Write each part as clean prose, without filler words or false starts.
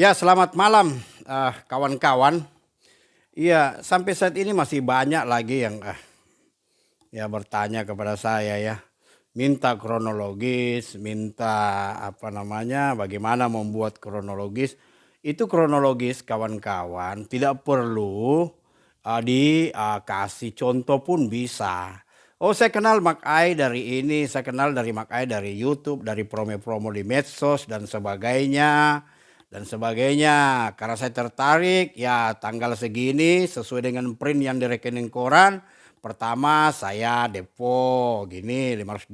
Ya, selamat malam, kawan-kawan. Iya, sampai saat ini masih banyak lagi yang, ya bertanya kepada saya ya. Minta kronologis, minta apa namanya, bagaimana membuat kronologis. Itu kronologis kawan-kawan, tidak perlu dikasih contoh pun bisa. Oh, saya kenal Mak Ai dari ini, saya kenal dari Mak Ai dari YouTube, dari promo-promo di medsos dan sebagainya dan sebagainya. Karena saya tertarik, ya tanggal segini sesuai dengan print yang di rekening koran. Pertama saya depo gini $500.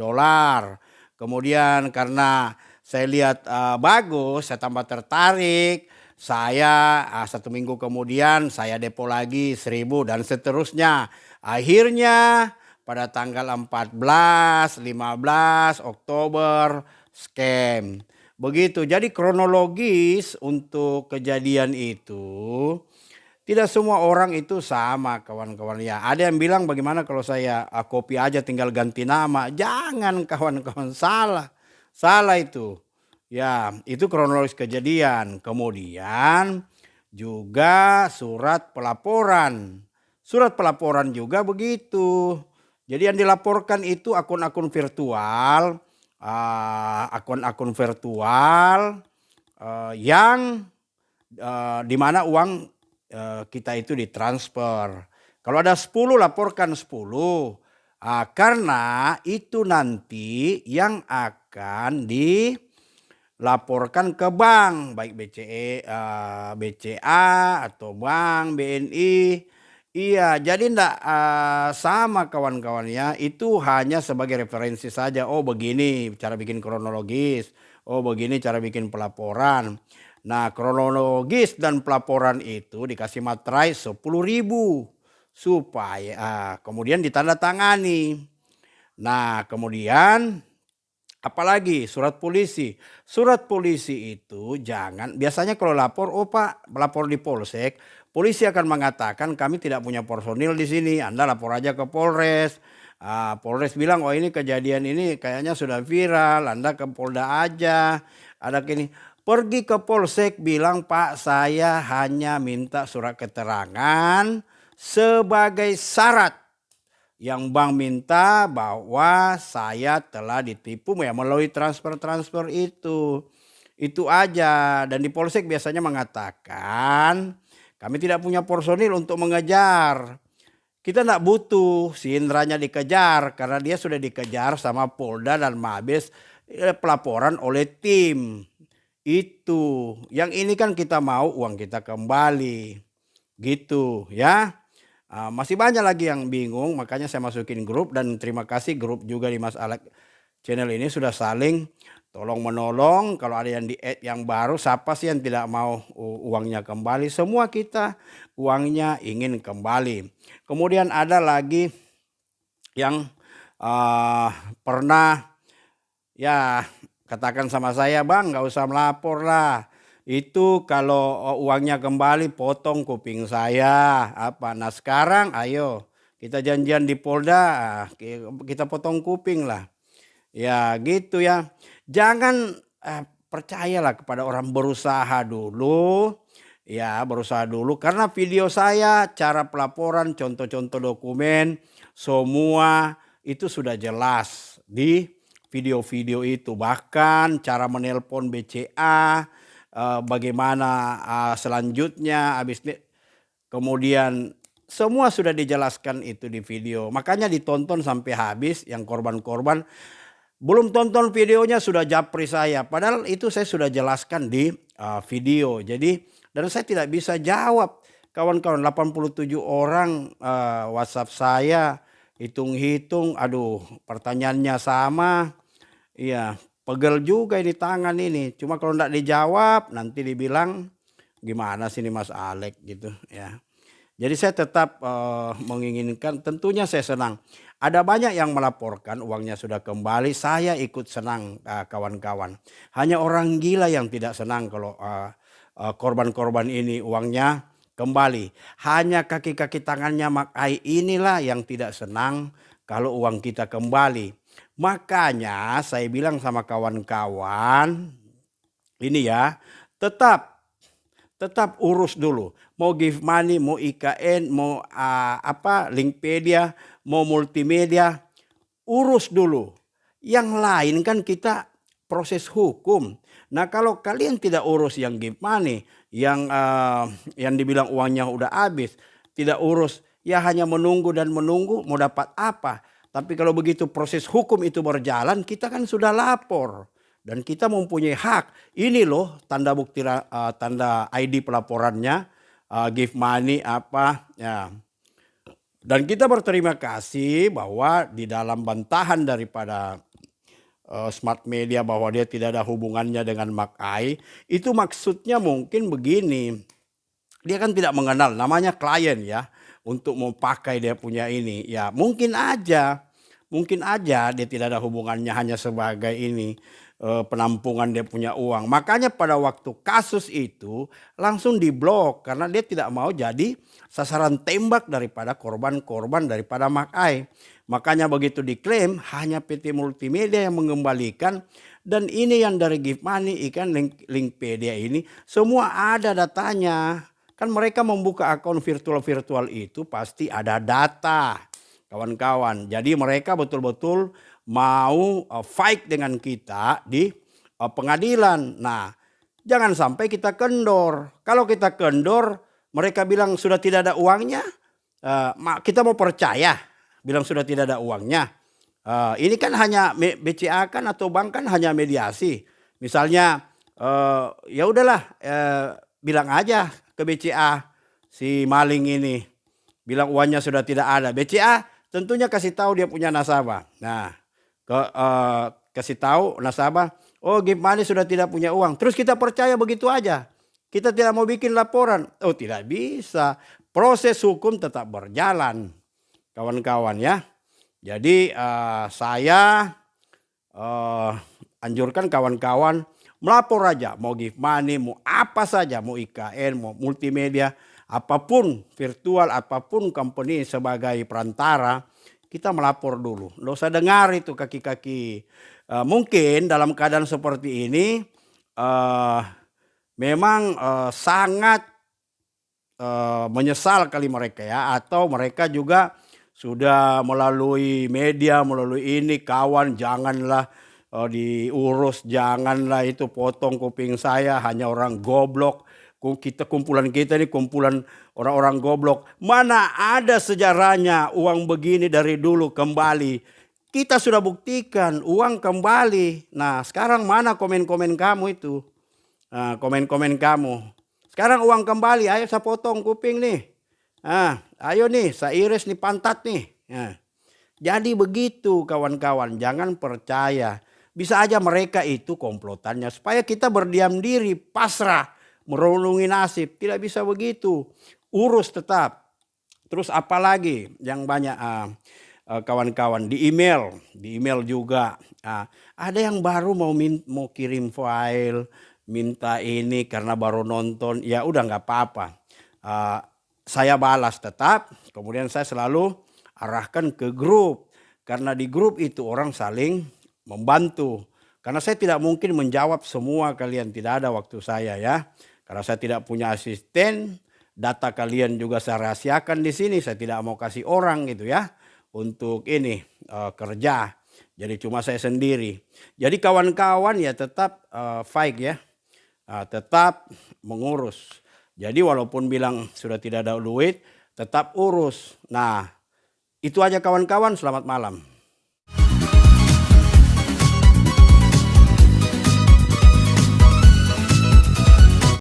Kemudian karena saya lihat bagus, saya tambah tertarik. Saya 1 minggu kemudian saya depo lagi 1.000 dan seterusnya. Akhirnya pada tanggal 14, 15 Oktober scam. Begitu. Jadi kronologis untuk kejadian itu tidak semua orang itu sama kawan-kawan ya. Ada yang bilang bagaimana kalau saya copy aja tinggal ganti nama. Jangan kawan-kawan, salah. Salah itu. Ya, itu kronologis kejadian. Kemudian juga surat pelaporan. Surat pelaporan juga begitu. Jadi yang dilaporkan itu akun-akun virtual, akun-akun virtual yang di mana uang kita itu ditransfer. Kalau ada 10 laporkan 10. Karena itu nanti yang akan dilaporkan ke bank, baik BCA atau bank BNI. Iya, jadi enggak sama kawan-kawan ya. Itu hanya sebagai referensi saja. Oh, begini cara bikin kronologis. Oh, begini cara bikin pelaporan. Nah, kronologis dan pelaporan itu dikasih materai 10.000 supaya kemudian ditandatangani. Nah, kemudian apalagi surat polisi. Surat polisi itu jangan, biasanya kalau lapor, oh Pak, lapor di polsek, polisi akan mengatakan kami tidak punya personil di sini, Anda lapor aja ke Polres. Polres bilang, oh ini kejadian ini kayaknya sudah viral, Anda ke Polda aja. Ada gini, pergi ke Polsek bilang Pak saya hanya minta surat keterangan sebagai syarat yang bank minta bahwa saya telah ditipu ya melalui transfer itu. Itu aja. Dan di Polsek biasanya mengatakan kami tidak punya personil untuk mengejar. Kita tidak butuh si Indranya dikejar karena dia sudah dikejar sama Polda dan Mabes pelaporan oleh tim. Itu. Yang ini kan kita mau uang kita kembali. Gitu ya. Masih banyak lagi yang bingung, makanya saya masukin grup dan terima kasih grup juga di Mas Alek channel ini sudah saling tolong menolong. Kalau ada yang di-add yang baru, siapa sih yang tidak mau uangnya kembali? Semua kita uangnya ingin kembali. Kemudian ada lagi yang pernah ya katakan sama saya, Bang nggak usah melapor lah. Itu kalau uangnya kembali potong kuping saya apa. Nah sekarang ayo kita janjian di Polda, kita potong kuping lah. Ya gitu ya. Jangan percayalah kepada orang, berusaha dulu. Ya berusaha dulu karena video saya, cara pelaporan, contoh-contoh dokumen semua itu sudah jelas di video-video itu. Bahkan cara menelpon BCA, bagaimana selanjutnya habis kemudian semua sudah dijelaskan itu di video. Makanya ditonton sampai habis. Yang korban-korban belum tonton videonya sudah japri saya. Padahal itu saya sudah jelaskan di video. Jadi dan saya tidak bisa jawab. Kawan-kawan 87 orang WhatsApp saya. Hitung-hitung, aduh pertanyaannya sama. Iya, pegel juga ini tangan ini. Cuma kalau enggak dijawab nanti dibilang gimana sih ini Mas Alek gitu ya. Jadi saya tetap menginginkan, tentunya saya senang. Ada banyak yang melaporkan uangnya sudah kembali, saya ikut senang kawan-kawan. Hanya orang gila yang tidak senang kalau korban-korban ini uangnya kembali. Hanya kaki-kaki tangannya Mak Ai inilah yang tidak senang kalau uang kita kembali. Makanya saya bilang sama kawan-kawan ini ya, tetap tetap urus dulu. Mau Give Money, mau IKN, mau Linkpedia, mau multimedia, urus dulu. Yang lain kan kita proses hukum. Nah kalau kalian tidak urus yang Give Money, yang dibilang uangnya udah habis, tidak urus, ya hanya menunggu dan menunggu mau dapat apa. Tapi kalau begitu proses hukum itu berjalan, kita kan sudah lapor. Dan kita mempunyai hak. Ini loh tanda bukti, tanda ID pelaporannya, Give Money apa. Ya. Dan kita berterima kasih bahwa di dalam bantahan daripada Smart Media bahwa dia tidak ada hubungannya dengan Makai, itu maksudnya mungkin begini. Dia kan tidak mengenal, namanya klien ya, untuk mau pakai dia punya ini. Ya mungkin aja dia tidak ada hubungannya, hanya sebagai ini penampungan dia punya uang. Makanya pada waktu kasus itu langsung diblok karena dia tidak mau jadi sasaran tembak daripada korban-korban daripada Makai. Makanya begitu diklaim hanya PT Multimedia yang mengembalikan, dan ini yang dari Give Money, ikan Linkpedia ini semua ada datanya. Kan mereka membuka akun virtual itu pasti ada data, kawan-kawan. Jadi mereka betul-betul mau fight dengan kita di pengadilan. Nah, jangan sampai kita kendor. Kalau kita kendor, mereka bilang sudah tidak ada uangnya, kita mau percaya bilang sudah tidak ada uangnya. Ini kan hanya BCA kan atau bank kan hanya mediasi. Misalnya ya udahlah, bilang aja ke BCA si maling ini, bilang uangnya sudah tidak ada. BCA tentunya kasih tahu dia punya nasabah. Nah, kasih tahu nasabah, oh Give Money sudah tidak punya uang. Terus kita percaya begitu aja. Kita tidak mau bikin laporan. Oh tidak bisa. Proses hukum tetap berjalan, kawan-kawan ya. Jadi saya anjurkan kawan-kawan melapor aja. Mau Give Money, mau apa saja. Mau IKN, mau multimedia. Apapun virtual, apapun company sebagai perantara. Kita melapor dulu. Nggak usah dengar itu kaki-kaki. Mungkin dalam keadaan seperti ini memang sangat menyesal kali mereka ya. Atau mereka juga sudah melalui media, melalui ini, kawan janganlah diurus, janganlah itu potong kuping saya, hanya orang goblok. Kumpulan kita ini kumpulan orang-orang goblok. Mana ada sejarahnya uang begini dari dulu kembali. Kita sudah buktikan uang kembali. Nah sekarang mana komen-komen kamu itu? Komen-komen kamu. Sekarang uang kembali, ayo saya potong kuping nih. Ayo nih saya iris nih pantat nih. Jadi begitu kawan-kawan, jangan percaya. Bisa aja mereka itu komplotannya supaya kita berdiam diri, pasrah. Merundungi nasib, tidak bisa begitu. Urus tetap. Terus apalagi yang banyak kawan-kawan di email juga. Ada yang baru mau kirim file, minta ini karena baru nonton, ya udah nggak apa-apa. Saya balas tetap, kemudian saya selalu arahkan ke grup. Karena di grup itu orang saling membantu. Karena saya tidak mungkin menjawab semua kalian, tidak ada waktu saya ya. Karena saya tidak punya asisten, data kalian juga saya rahasiakan di sini. Saya tidak mau kasih orang gitu ya untuk ini kerja. Jadi cuma saya sendiri. Jadi kawan-kawan ya tetap fight ya, tetap mengurus. Jadi walaupun bilang sudah tidak ada duit, tetap urus. Nah itu aja kawan-kawan, selamat malam.